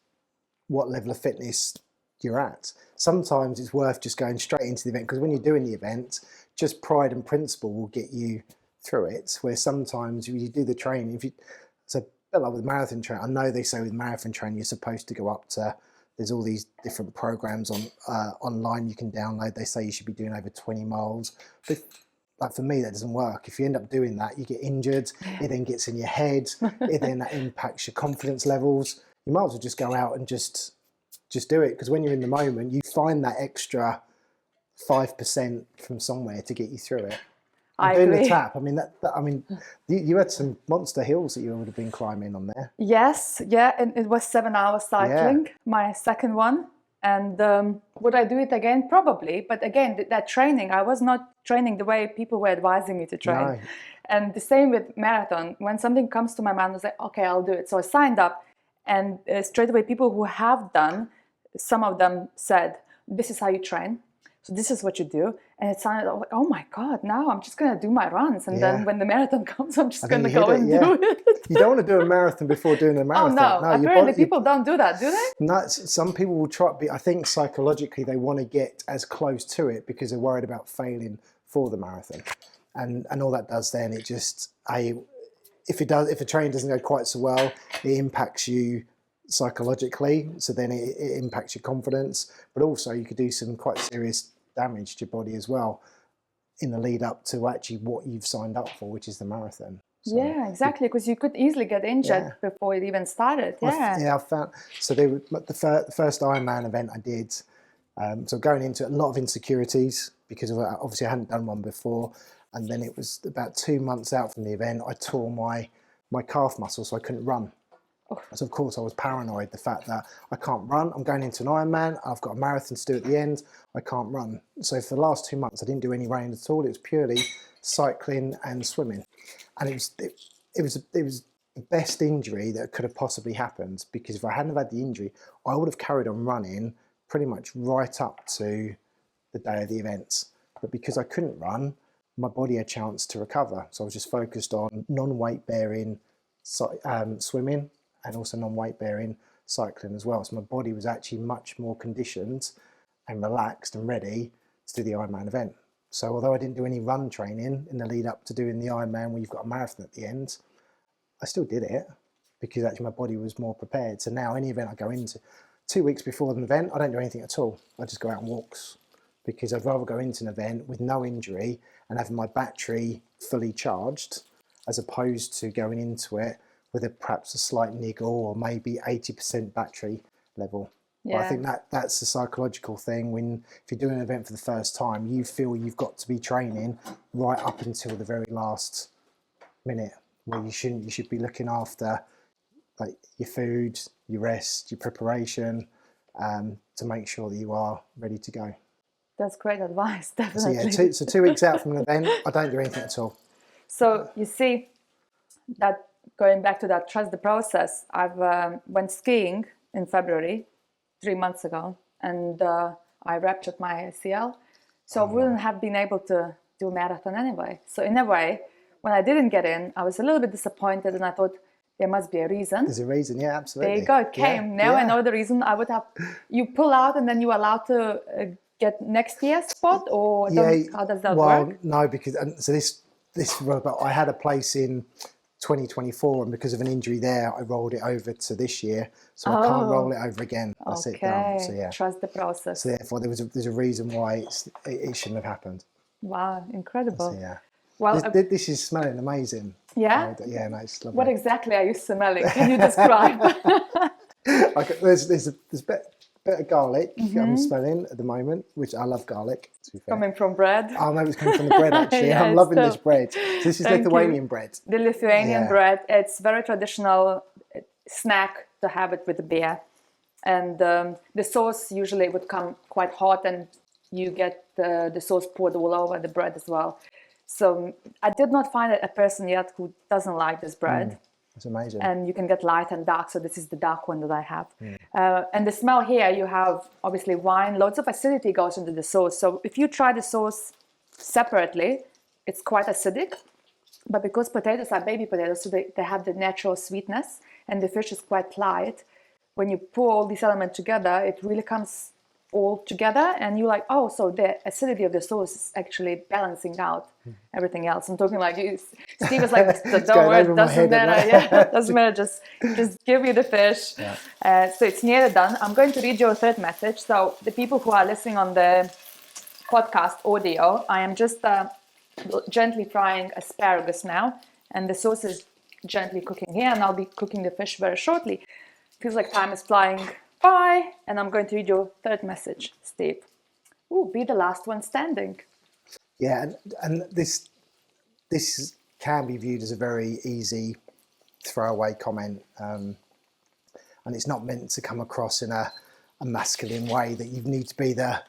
S2: what level of fitness you're at. Sometimes it's worth just going straight into the event, because when you're doing the event, just pride and principle will get you through it. Where sometimes you do the training, it's a bit like with marathon training. I know they say with marathon training you're supposed to go up to. There's all these different programs online you can download. They say you should be doing over 20 miles. But like for me, that doesn't work. If you end up doing that, you get injured. It then gets in your head. It then that impacts your confidence levels. You might as well just go out and just do it, because when you're in the moment, you find that extra 5% from somewhere to get you through it.
S1: I
S2: doing
S1: agree.
S2: the tap. I mean, you had some monster hills that you would have been climbing on there.
S1: Yes, yeah, and it was 7 hours cycling, my second one. And would I do it again? Probably. But again, that training, I was not training the way people were advising me to train.
S2: No.
S1: And the same with marathon. When something comes to my mind, I was like, okay, I'll do it. So I signed up, and straight away, people who have done, some of them said, this is how you train. So this is what you do. And it sounded like, oh my God, now I'm just going to do my runs. And then when the marathon comes, I'm just going to go and do it.
S2: You don't want to do a marathon before doing a marathon.
S1: Oh no, apparently people don't do that, do they?
S2: No, some people will try, but I think psychologically they want to get as close to it because they're worried about failing for the marathon. And all that does then, it just, if a training doesn't go quite so well, it impacts you psychologically, so then it impacts your confidence, but also you could do some quite serious damage to your body as well in the lead up to actually what you've signed up for, which is the marathon. So,
S1: yeah, exactly, because you could easily get injured before it even started.
S2: I found, so they were the first Ironman event I did, so going into a lot of insecurities because obviously I hadn't done one before, and then it was about 2 months out from the event I tore my calf muscle, so I couldn't run. So of course I was paranoid, the fact that I can't run, I'm going into an Ironman, I've got a marathon to do at the end, I can't run. So for the last 2 months I didn't do any running at all, it was purely cycling and swimming. And it was the best injury that could have possibly happened, because if I hadn't have had the injury, I would have carried on running pretty much right up to the day of the events. But because I couldn't run, my body had a chance to recover. So I was just focused on non-weight bearing swimming, and also non-weight bearing cycling as well. So my body was actually much more conditioned and relaxed and ready to do the Ironman event. So although I didn't do any run training in the lead up to doing the Ironman where you've got a marathon at the end, I still did it because actually my body was more prepared. So now any event I go into, 2 weeks before an event, I don't do anything at all. I just go out and walks, because I'd rather go into an event with no injury and having my battery fully charged, as opposed to going into it with perhaps a slight niggle or maybe 80% battery level.
S1: Yeah.
S2: But I think that's the psychological thing. If you're doing an event for the first time, you feel you've got to be training right up until the very last minute, where you shouldn't. You should be looking after like your food, your rest, your preparation, to make sure that you are ready to go.
S1: That's great advice, definitely.
S2: So 2 weeks out from an event, I don't do anything at all.
S1: So you see, that going back to that, trust the process. I've went skiing in February, 3 months ago, and I ruptured my ACL. So I wouldn't have been able to do a marathon anyway. So in a way, when I didn't get in, I was a little bit disappointed, and I thought there must be a reason.
S2: There's a reason, yeah, absolutely.
S1: There you go, it came. Now I know the reason. I would have, you pull out and then you're allowed to get next year's spot, or how does that work?
S2: Well, no, because I had a place in 2024, and because of an injury there, I rolled it over to this year, so I can't roll it over again. That's it done. So yeah,
S1: trust the process.
S2: So therefore, there's a reason why it shouldn't have happened.
S1: Wow, incredible.
S2: So, yeah.
S1: Well,
S2: this is smelling amazing.
S1: Yeah.
S2: Yeah, no, it's lovely.
S1: What exactly are you smelling? Can you describe?
S2: There's a bit of garlic I'm smelling at the moment, which I love garlic. To be fair.
S1: Coming from bread.
S2: Oh, maybe it's coming from the bread actually.
S1: Yeah,
S2: I'm loving this bread. So this is Lithuanian bread.
S1: The Lithuanian bread. It's very traditional snack to have it with the beer, and the sauce usually would come quite hot, and you get the sauce poured all over the bread as well. So I did not find a person yet who doesn't like this bread.
S2: It's amazing.
S1: And you can get light and dark. So this is the dark one that I have. And the smell here, you have obviously wine. Loads of acidity goes into the sauce. So if you try the sauce separately, it's quite acidic. But because potatoes are baby potatoes, so they have the natural sweetness, and the fish is quite light. When you pour all these elements together, it really comes all together, and you're like, oh, so the acidity of the sauce is actually balancing out everything else. I'm talking like you. Steve was like, don't worry, it doesn't matter. Yeah, doesn't matter. Just give me the fish.
S2: Yeah.
S1: So it's nearly done. I'm going to read your third message. So the people who are listening on the podcast audio, I am just gently frying asparagus now, and the sauce is gently cooking here, and I'll be cooking the fish very shortly. Feels like time is flying by, and I'm going to read your third message, Steve. Ooh, be the last one standing.
S2: Yeah, and this can be viewed as a very easy throwaway comment, and it's not meant to come across in a masculine way that you need to be the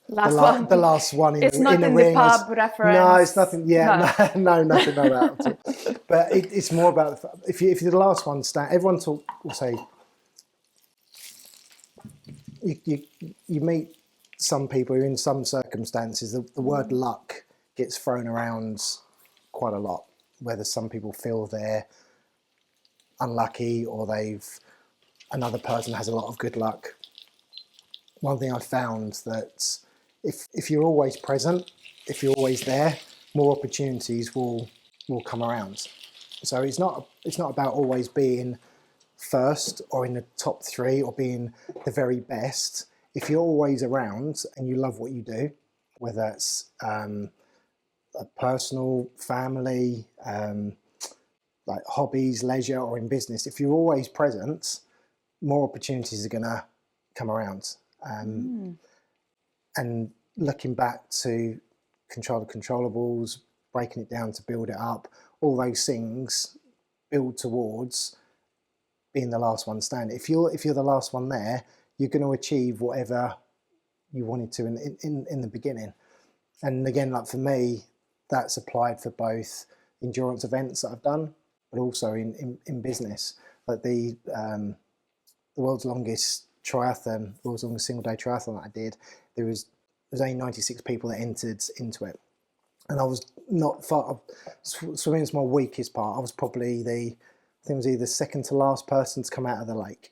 S2: last one in,
S1: it's not
S2: in the
S1: in
S2: ring.
S1: The pub reference.
S2: No, it's nothing. Yeah, no, nothing like that. But it's more about if you're the last one stand. Everyone will say you meet some people who, in some circumstances, the word luck gets thrown around quite a lot. Whether some people feel they're unlucky or another person has a lot of good luck. One thing I found that if you're always present, if you're always there, more opportunities will come around. So it's not about always being first or in the top three or being the very best. If you're always around and you love what you do, whether it's a personal, family, like hobbies, leisure, or in business, if you're always present, more opportunities are going to come around. And looking back to control the controllables, breaking it down to build it up, all those things build towards being the last one standing. If you're the last one there, you're going to achieve whatever you wanted to in the beginning. And again, like for me, that's applied for both endurance events that I've done, but also in business. Like the world's longest triathlon, world's longest single day triathlon that I did, there was only 96 people that entered into it. And I was not far, swimming is my weakest part. I was probably I think it was either second to last person to come out of the lake.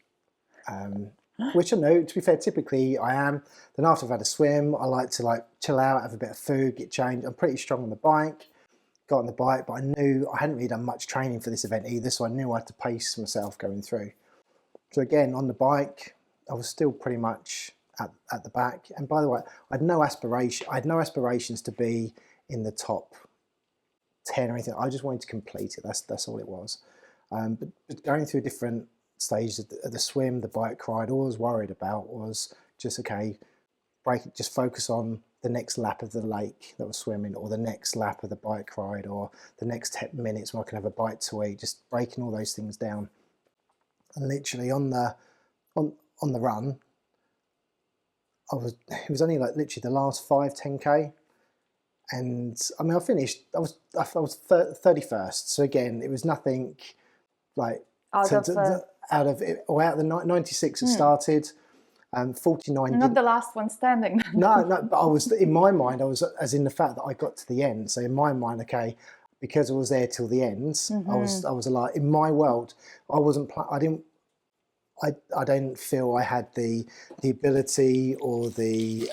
S2: Which I know, to be fair, typically I am. Then after I've had a swim, I like to chill out, have a bit of food, get changed. I'm pretty strong on the bike. Got on the bike, but I knew I hadn't really done much training for this event either, so I knew I had to pace myself going through. So again, on the bike, I was still pretty much at the back. And by the way, I had no aspirations to be in the top 10 or anything. I just wanted to complete it. That's all it was. But going through different stages of the swim, the bike ride, all I was worried about was just, okay, just focus on the next lap of the lake that was swimming, or the next lap of the bike ride, or the next 10 minutes where I can have a bite to eat, just breaking all those things down. And literally on the run, it was only like literally the last 5-10k, and I mean I finished. I was 31st. So again, it was nothing like out of the 96 that started. 49.
S1: Not the last one standing.
S2: No, but I was, in my mind, I was, as in the fact that I got to the end. So in my mind, okay, because I was there till the end, I was alive. In my world, I don't feel I had the ability or the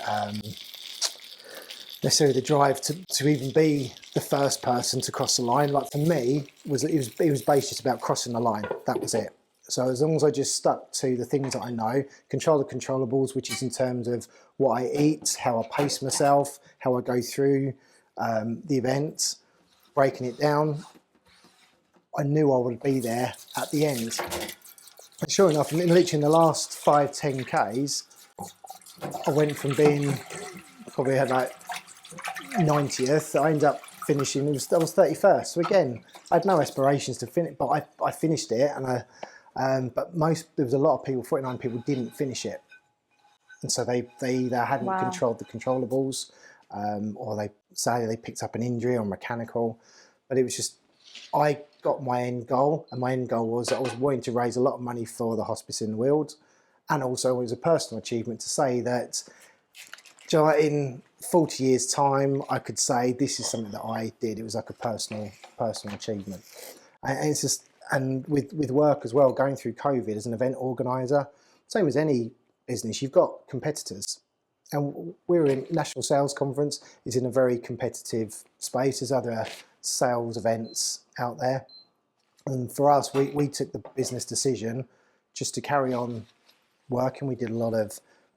S2: necessarily the drive to even be the first person to cross the line. Like for me, it was based just about crossing the line. That was it. So as long as I just stuck to the things that I know, control the controllables, which is in terms of what I eat, how I pace myself, how I go through the event, breaking it down, I knew I would be there at the end. And sure enough, literally in the last 5-10Ks, I went from being probably had like 90th, I ended up finishing, I was 31st. So again, I had no aspirations to finish, but I finished it, and but there was a lot of people, 49 people didn't finish it. And so they either hadn't controlled the controllables, or they picked up an injury or mechanical. But it was just, I got my end goal, and my end goal was that I was wanting to raise a lot of money for the hospice in Weald, and also it was a personal achievement to say that, in 40 years' time, I could say this is something that I did. It was like a personal achievement, and it's just, and with work as well, going through COVID as an event organizer, same as any business, you've got competitors. And we're in National Sales Conference, is in a very competitive space. There's other sales events out there. And for us, we took the business decision just to carry on working. We did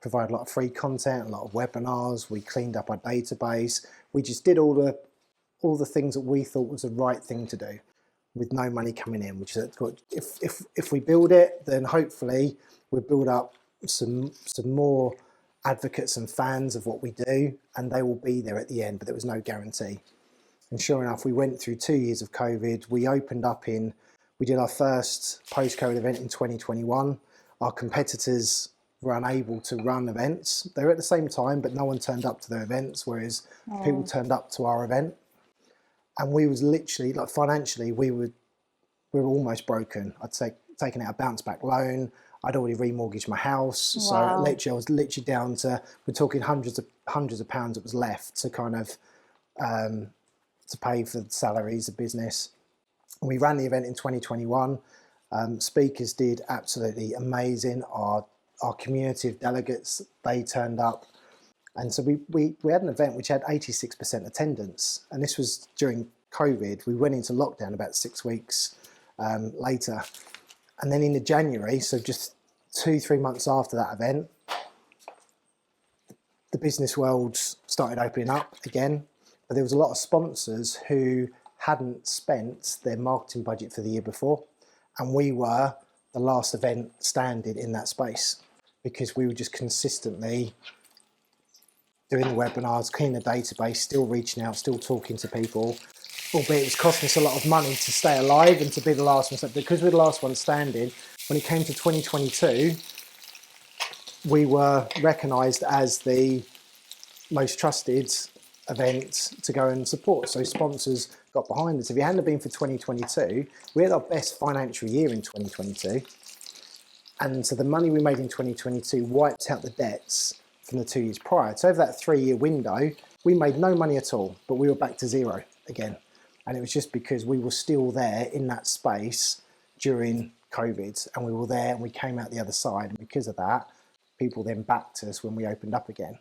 S2: provide a lot of free content, a lot of webinars. We cleaned up our database. We just did all the things that we thought was the right thing to do, with no money coming in. Which is, if we build it, then hopefully we'll build up some more advocates and fans of what we do, and they will be there at the end. But there was no guarantee. And sure enough, we went through 2 years of COVID. We did our first post-COVID event in 2021. Our competitors were unable to run events. They were at the same time, but no one turned up to their events, whereas people turned up to our event. And we was literally, like, financially, we were almost broken. I'd say taking out a bounce back loan. I'd already remortgaged my house.
S1: Wow.
S2: So literally I was literally down to, we're talking hundreds of pounds that was left to kind of, to pay for the salaries of business. And we ran the event in 2021. Speakers did absolutely amazing. Our community of delegates, they turned up. And so we had an event which had 86% attendance. And this was during COVID. We went into lockdown about 6 weeks later. And then in January, so just 2-3 months after that event, the business world started opening up again. But there was a lot of sponsors who hadn't spent their marketing budget for the year before. And we were the last event standing in that space, because we were just consistently doing the webinars, cleaning the database, still reaching out, still talking to people, albeit it was costing us a lot of money to stay alive and to be the last one standing. Because we're the last one standing, when it came to 2022, we were recognised as the most trusted event to go and support. So sponsors got behind us. If it hadn't been for 2022, we had our best financial year in 2022. And so the money we made in 2022 wiped out the debts from the 2 years prior. So over that 3-year window, we made no money at all, but we were back to zero again. And it was just because we were still there in that space during COVID, and we were there and we came out the other side. And because of that, people then backed us when we opened up again.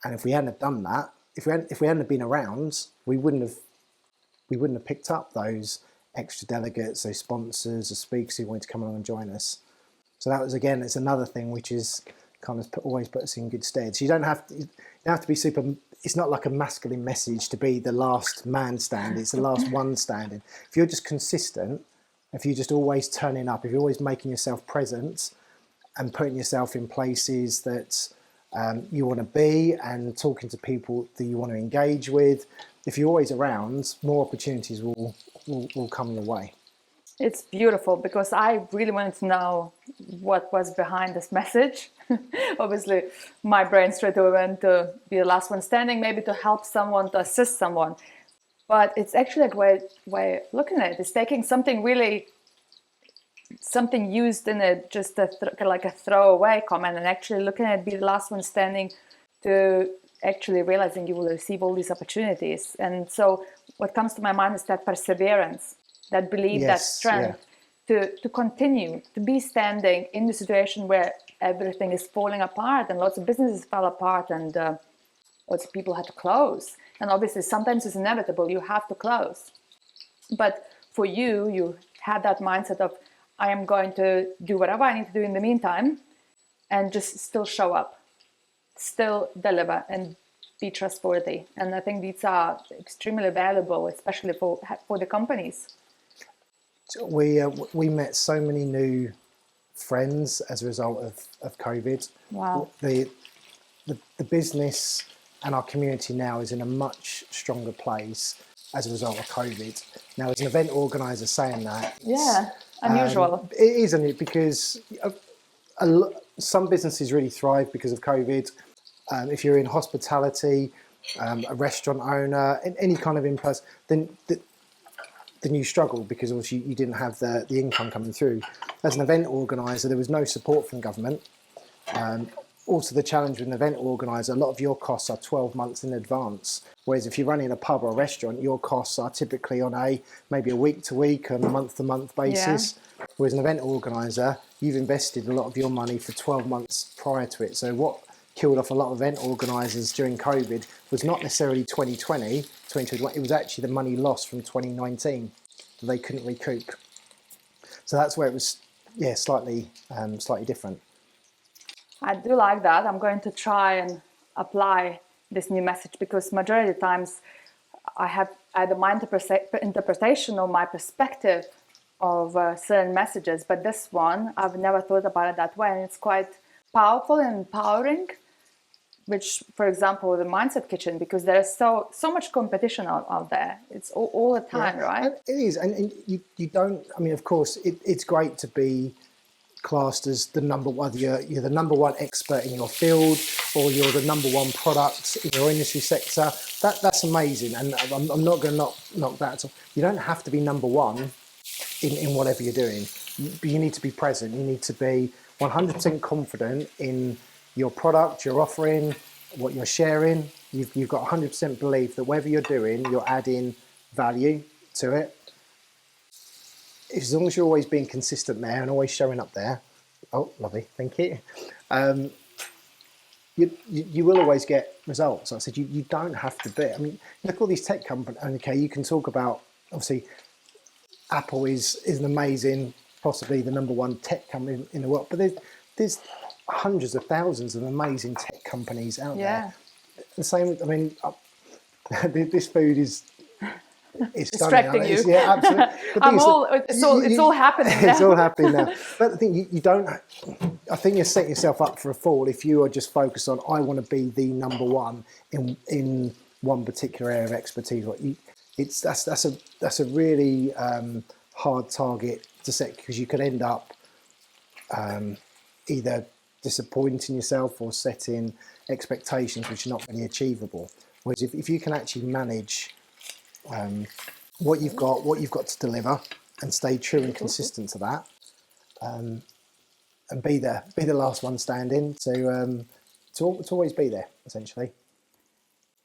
S2: And if we hadn't have done that, if we hadn't have been around, we wouldn't have picked up those extra delegates, those sponsors, the speakers who wanted to come along and join us. So that was, again, it's another thing which is kind of always put us in good stead. So you don't have to be super. It's not like a masculine message to be the last man standing. It's the last one standing. If you're just consistent, if you're just always turning up, if you're always making yourself present and putting yourself in places that you want to be and talking to people that you want to engage with, if you're always around, more opportunities will come your way.
S1: It's beautiful, because I really wanted to know what was behind this message. Obviously, my brain straight away went to be the last one standing, maybe to help someone, to assist someone. But it's actually a great way of looking at it. It's taking something used in it, just like a throwaway comment, and actually looking at be the last one standing, to actually realizing you will receive all these opportunities. And so what comes to my mind is that perseverance, that belief, that strength to continue to be standing in the situation where everything is falling apart and lots of businesses fell apart and lots of people had to close. And obviously sometimes it's inevitable, you have to close. But for you had that mindset of, I am going to do whatever I need to do in the meantime and just still show up, still deliver and be trustworthy. And I think these are extremely valuable, especially for the companies.
S2: We met so many new friends as a result of COVID.
S1: Wow.
S2: The business and our community now is in a much stronger place as a result of COVID. Now, as an event organiser saying that,
S1: unusual.
S2: It is, isn't it? Because some businesses really thrive because of COVID. If you're in hospitality, a restaurant owner, any kind of in-person, then you struggle because obviously you didn't have the income coming through. As an event organiser, there was no support from government. Also, the challenge with an event organiser, a lot of your costs are 12 months in advance. Whereas if you're running a pub or a restaurant, your costs are typically on maybe a week-to-week and month-to-month basis. Yeah. Whereas an event organiser, you've invested a lot of your money for 12 months prior to it. So what killed off a lot of event organisers during COVID was not necessarily 2020, 2021, it was actually the money lost from 2019 that they couldn't recoup. So that's where it was, yeah, slightly different.
S1: I do like that. I'm going to try and apply this new message, because majority of the times I have either my interpretation or my perspective of certain messages, but this one, I've never thought about it that way, and it's quite powerful and empowering, which, for example, the Mindset Kitchen, because there's so much competition out there. It's all the time, right?
S2: And it is, and you don't, I mean, of course, it's great to be classed as the number one, you're the number one expert in your field, or you're the number one product in your industry sector. That's amazing, and I'm not going to knock that at all. You don't have to be number one in whatever you're doing. You need to be present. You need to be 100% confident in your product, your offering, what you're sharing. You've got 100% belief that whatever you're doing, you're adding value to it. As long as you're always being consistent there and always showing up there, oh, lovely, thank you. You will always get results. Like I said, you don't have to be. I mean, look at all these tech companies. Okay, you can talk about, obviously, Apple is an amazing, possibly the number one tech company in the world, but there's hundreds of thousands of amazing tech companies out there. The same, I mean, this food is. It's
S1: distracting you.
S2: Yeah, absolutely.
S1: It's all happening now.
S2: It's all happening now. But the thing, you don't. I think you're setting yourself up for a fall if you are just focused on, I want to be the number one in one particular area of expertise. That's a really hard target to set, because you could end up either disappointing yourself or setting expectations which are not really achievable. Whereas if you can actually manage what you've got to deliver, and stay true and consistent to that, and be the last one standing, to always be there, essentially.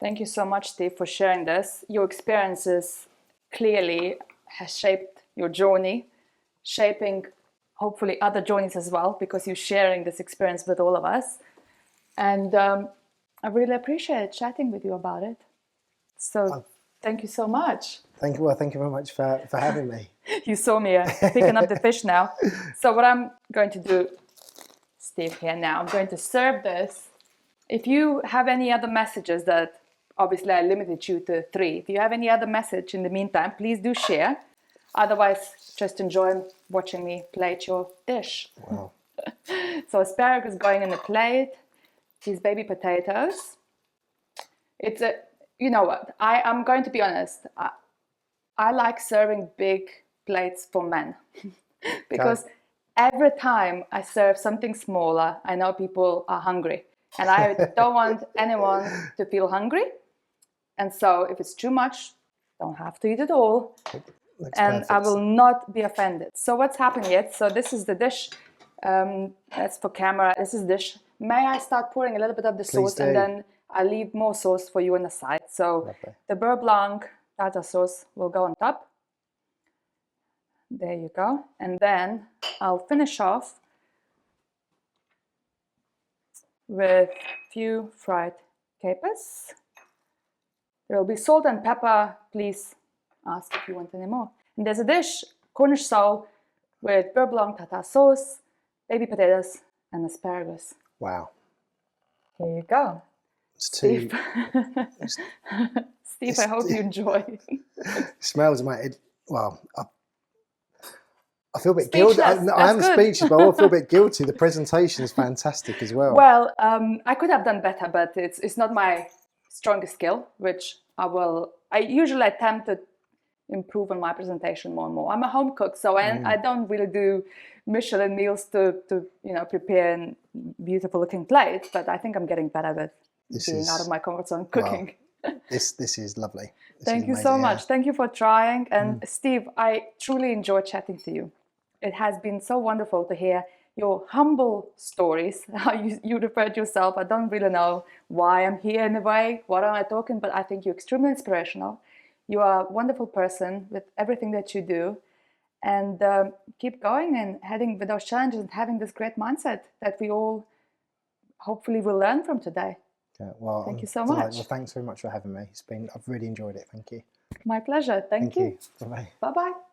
S1: Thank you so much, Steve, for sharing this. Your experiences clearly has shaped your journey, shaping hopefully other journeys as well, because you're sharing this experience with all of us. And I really appreciate chatting with you about it. So thank you so much.
S2: Thank you. Well, thank you very much for having me.
S1: You saw me picking up the fish now. So what I'm going to do, Steve, here now, I'm going to serve this. If you have any other messages that, obviously I limited you to 3. If you have any other message in the meantime, please do share. Otherwise, just enjoy watching me plate your dish.
S2: Wow.
S1: So asparagus going in the plate, these baby potatoes. You know what, I'm going to be honest. I like serving big plates for men because every time I serve something smaller, I know people are hungry, and I don't want anyone to feel hungry. And so if it's too much, don't have to eat it all. And I will not be offended. So what's happening yet? So this is the dish. That's for camera. This is the dish. May I start pouring a little bit of the sauce, and then I leave more sauce for you on the side. So the beurre blanc tartar sauce will go on top. There you go. And then I'll finish off with a few fried capers. There will be salt and pepper. Please ask if you want any more. And there's a dish, Cornish sole, with beurre blanc tartar sauce, baby potatoes, and asparagus.
S2: Wow.
S1: Here you go.
S2: Steve,
S1: I hope you enjoy.
S2: Smells amazing. Well, I feel a bit guilty. I am speechless, but I feel a bit guilty. The presentation is fantastic as well.
S1: Well, I could have done better, but it's not my strongest skill, which I usually attempt to improve on my presentation more and more. I'm a home cook, so I don't really do Michelin meals to prepare a beautiful looking plate, but I think I'm getting better with being out of my comfort zone cooking.
S2: Wow. This is lovely.
S1: Thank you so much. Thank you for trying. And Steve, I truly enjoy chatting to you. It has been so wonderful to hear your humble stories, how you referred yourself. I don't really know why I'm here in a way, what am I talking, but I think you're extremely inspirational. You are a wonderful person with everything that you do, and keep going and heading with those challenges and having this great mindset that we all hopefully we'll learn from today.
S2: Yeah, well,
S1: Thank
S2: I'm
S1: you so
S2: delighted.
S1: much.
S2: Well, thanks very much for having me. I've really enjoyed it. Thank you.
S1: My pleasure. Thank you.
S2: Bye bye.
S1: Bye-bye.